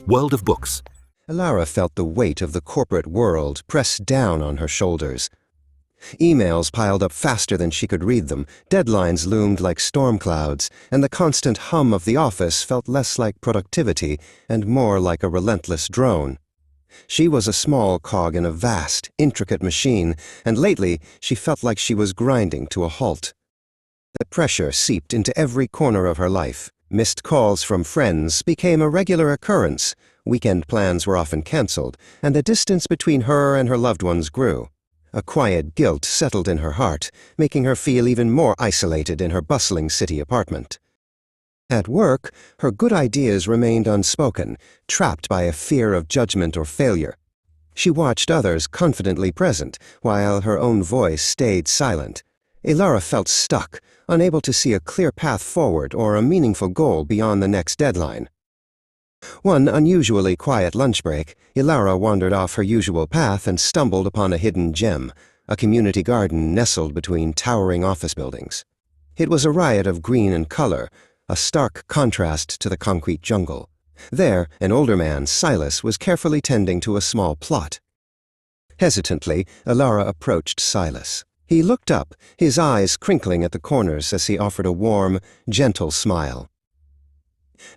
World of Books. Ilara felt the weight of the corporate world press down on her shoulders. Emails piled up faster than she could read them, deadlines loomed like storm clouds, and the constant hum of the office felt less like productivity and more like a relentless drone. She was a small cog in a vast, intricate machine, and lately she felt like she was grinding to a halt. The pressure seeped into every corner of her life. Missed calls from friends became a regular occurrence. Weekend plans were often cancelled, and the distance between her and her loved ones grew. A quiet guilt settled in her heart, making her feel even more isolated in her bustling city apartment. At work, her good ideas remained unspoken, trapped by a fear of judgment or failure. She watched others confidently present, while her own voice stayed silent. Ilara felt stuck, unable to see a clear path forward or a meaningful goal beyond the next deadline. One unusually quiet lunch break, Ilara wandered off her usual path and stumbled upon a hidden gem, a community garden nestled between towering office buildings. It was a riot of green and color, a stark contrast to the concrete jungle. There, an older man, Silas, was carefully tending to a small plot. Hesitantly, Ilara approached Silas. He looked up, his eyes crinkling at the corners as he offered a warm, gentle smile.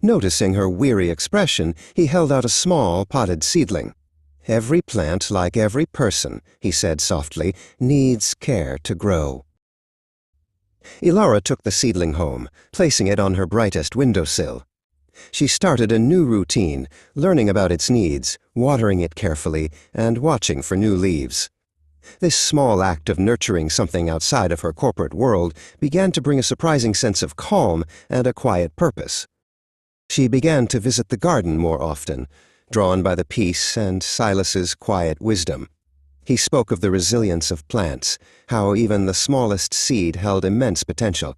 Noticing her weary expression, he held out a small, potted seedling. "Every plant, like every person," he said softly, "needs care to grow." Ilara took the seedling home, placing it on her brightest windowsill. She started a new routine, learning about its needs, watering it carefully, and watching for new leaves. This small act of nurturing something outside of her corporate world began to bring a surprising sense of calm and a quiet purpose. She began to visit the garden more often, drawn by the peace and Silas's quiet wisdom. He spoke of the resilience of plants, how even the smallest seed held immense potential.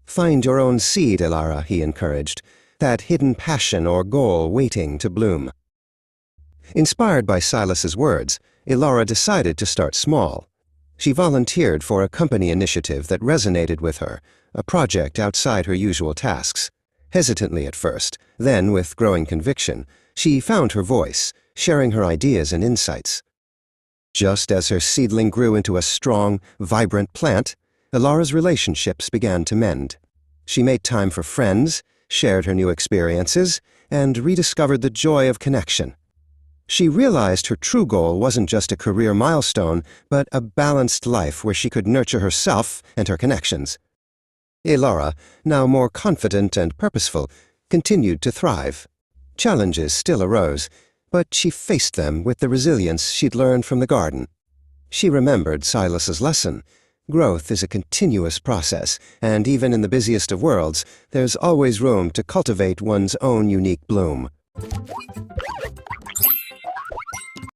"Find your own seed, Ilara," he encouraged, "that hidden passion or goal waiting to bloom." Inspired by Silas's words, Ilara decided to start small. She volunteered for a company initiative that resonated with her, a project outside her usual tasks. Hesitantly at first, then with growing conviction, she found her voice, sharing her ideas and insights. Just as her seedling grew into a strong, vibrant plant, Ilara's relationships began to mend. She made time for friends, shared her new experiences, and rediscovered the joy of connection. She realized her true goal wasn't just a career milestone, but a balanced life where she could nurture herself and her connections. Ilara, now more confident and purposeful, continued to thrive. Challenges still arose, but she faced them with the resilience she'd learned from the garden. She remembered Silas's lesson. Growth is a continuous process, and even in the busiest of worlds, there's always room to cultivate one's own unique bloom.